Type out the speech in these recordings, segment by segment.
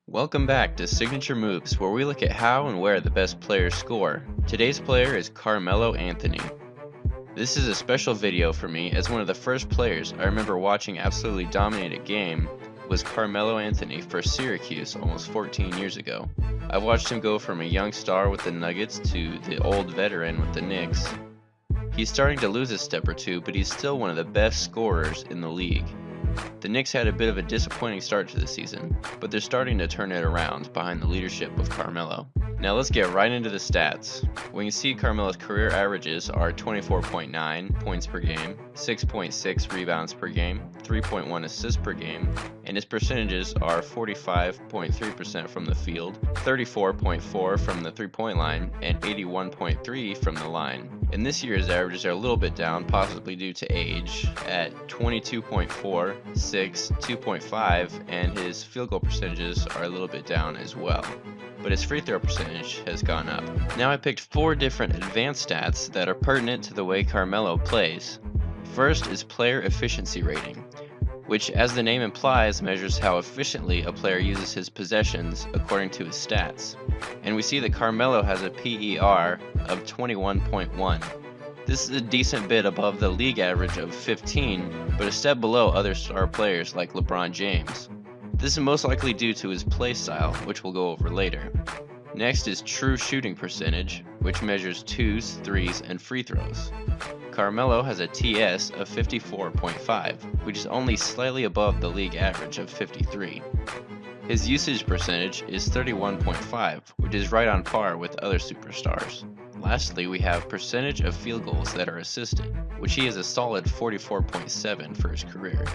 Welcome back to Signature Moves, where we look at how and where the best players score. Today's player is Carmelo Anthony. This is a special video for me, as one of the first players I remember watching absolutely dominate a game was Carmelo Anthony for Syracuse almost 14 years ago. I've watched him go from a young star with the Nuggets to the old veteran with the Knicks. He's starting to lose a step or two, but he's still one of the best scorers in the league. The Knicks had a bit of a disappointing start to the season, but they're starting to turn it around behind the leadership of Carmelo. Now let's get right into the stats. We can see Carmelo's career averages are 24.9 points per game, 6.6 rebounds per game, 3.1 assists per game, and his percentages are 45.3% from the field, 34.4% from the three-point line, and 81.3% from the line. And this year's averages are a little bit down, possibly due to age, at 22.4, 6, 2.5, and his field goal percentages are a little bit down as well. But his free throw percentage has gone up. Now I picked 4 different advanced stats that are pertinent to the way Carmelo plays. First is player efficiency rating, which, as the name implies, measures how efficiently a player uses his possessions according to his stats. And we see that Carmelo has a PER of 21.1. This is a decent bit above the league average of 15, but a step below other star players like LeBron James. This is most likely due to his play style, which we'll go over later. Next is true shooting percentage, which measures 2s, 3s, and free throws. Carmelo has a TS of 54.5, which is only slightly above the league average of 53. His usage percentage is 31.5, which is right on par with other superstars. Lastly, we have percentage of field goals that are assisted, which he has a solid 44.7 for his career.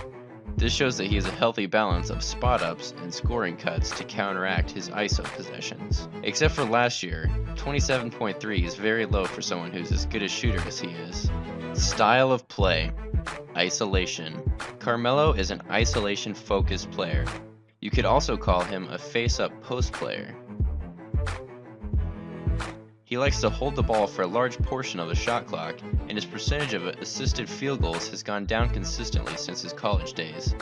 This shows that he has a healthy balance of spot-ups and scoring cuts to counteract his ISO possessions. Except for last year, 27.3 is very low for someone who's as good a shooter as he is. Style of play. Isolation. Carmelo is an isolation-focused player. You could also call him a face-up post player. He likes to hold the ball for a large portion of the shot clock, and his percentage of assisted field goals has gone down consistently since his college days.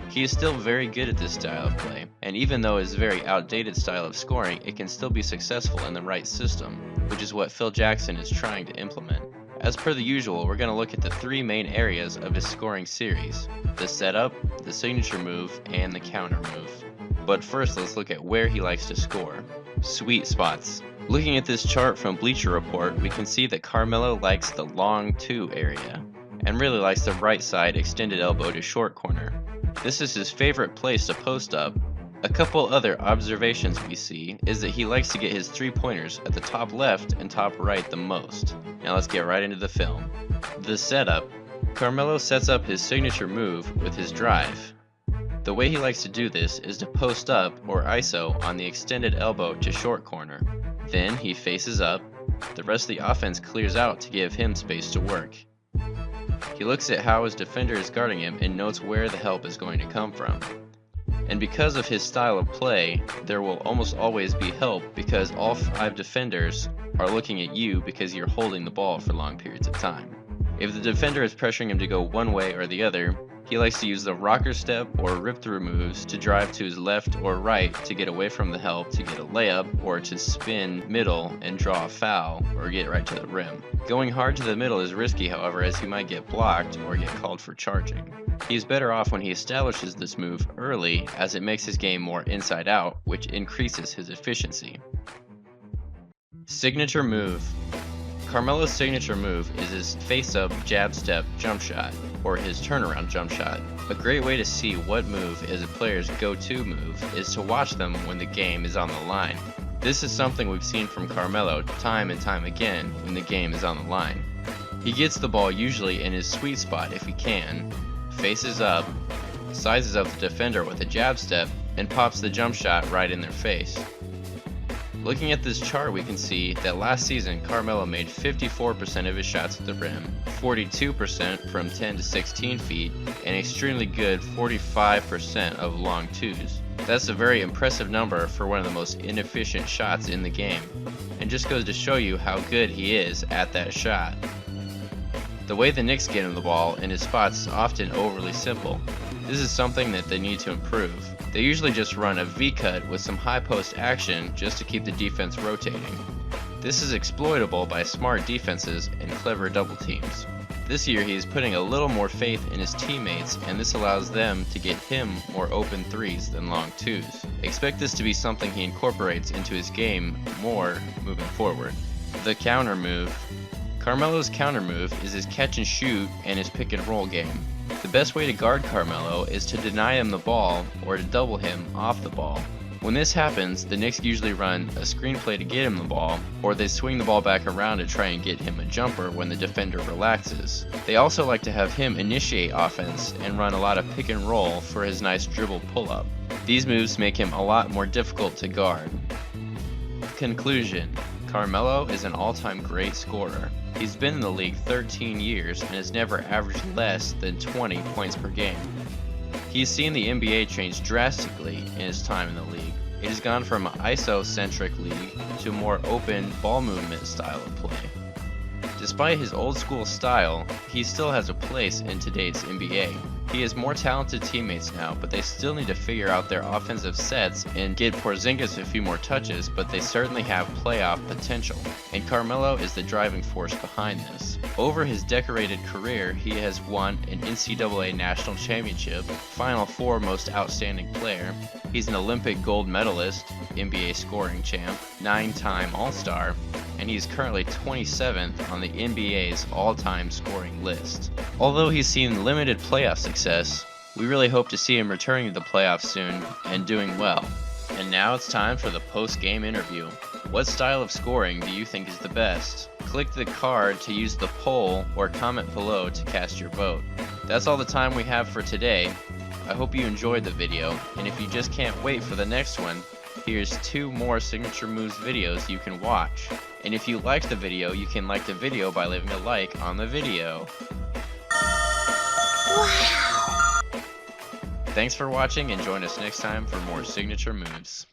He is still very good at this style of play, and even though it's a very outdated style of scoring, it can still be successful in the right system, which is what Phil Jackson is trying to implement. As per the usual, we're going to look at the 3 main areas of his scoring series: the setup, the signature move, and the counter move. But first, let's look at where he likes to score. Sweet spots. Looking at this chart from Bleacher Report, we can see that Carmelo likes the long 2 area, and really likes the right side extended elbow to short corner. This is his favorite place to post up. A couple other observations we see is that he likes to get his 3-pointers at the top left and top right the most. Now let's get right into the film. The setup. Carmelo sets up his signature move with his drive. The way he likes to do this is to post up or ISO on the extended elbow to short corner. Then he faces up. The rest of the offense clears out to give him space to work. He looks at how his defender is guarding him and notes where the help is going to come from. And because of his style of play, there will almost always be help because all 5 defenders are looking at you because you're holding the ball for long periods of time. If the defender is pressuring him to go one way or the other, he likes to use the rocker step or rip-through moves to drive to his left or right to get away from the help to get a layup, or to spin middle and draw a foul or get right to the rim. Going hard to the middle is risky, however, as he might get blocked or get called for charging. He is better off when he establishes this move early, as it makes his game more inside out, which increases his efficiency. Signature move. Carmelo's signature move is his face-up jab step jump shot, or his turnaround jump shot. A great way to see what move is a player's go-to move is to watch them when the game is on the line. This is something we've seen from Carmelo time and time again when the game is on the line. He gets the ball usually in his sweet spot if he can, faces up, sizes up the defender with a jab step, and pops the jump shot right in their face. Looking at this chart, we can see that last season Carmelo made 54% of his shots at the rim, 42% from 10 to 16 feet, and extremely good 45% of long 2s. That's a very impressive number for one of the most inefficient shots in the game, and just goes to show you how good he is at that shot. The way the Knicks get him the ball in his spots is often overly simple. This is something that they need to improve. They usually just run a V-cut with some high post action just to keep the defense rotating. This is exploitable by smart defenses and clever double teams. This year he is putting a little more faith in his teammates, and this allows them to get him more open threes than long twos. Expect this to be something he incorporates into his game more moving forward. The counter move. Carmelo's counter move is his catch and shoot and his pick and roll game. The best way to guard Carmelo is to deny him the ball or to double him off the ball. When this happens, the Knicks usually run a screen play to get him the ball, or they swing the ball back around to try and get him a jumper when the defender relaxes. They also like to have him initiate offense and run a lot of pick and roll for his nice dribble pull-up. These moves make him a lot more difficult to guard. Conclusion: Carmelo is an all-time great scorer. He's been in the league 13 years and has never averaged less than 20 points per game. He's seen the NBA change drastically in his time in the league. It has gone from an ISO-centric league to a more open ball movement style of play. Despite his old school style, he still has a place in today's NBA. He has more talented teammates now, but they still need to figure out their offensive sets and get Porzingis a few more touches, but they certainly have playoff potential, and Carmelo is the driving force behind this. Over his decorated career, he has won an NCAA National Championship, Final Four Most Outstanding Player, he's an Olympic gold medalist, NBA scoring champ, 9-time All-Star, and he is currently 27th on the NBA's all-time scoring list. Although he's seen limited playoff success, we really hope to see him returning to the playoffs soon and doing well. And now it's time for the post-game interview. What style of scoring do you think is the best? Click the card to use the poll or comment below to cast your vote. That's all the time we have for today. I hope you enjoyed the video, and if you just can't wait for the next one, here's 2 more Signature Moves videos you can watch. And if you liked the video, you can like the video by leaving a like on the video. Wow! Thanks for watching, and join us next time for more Signature Moves.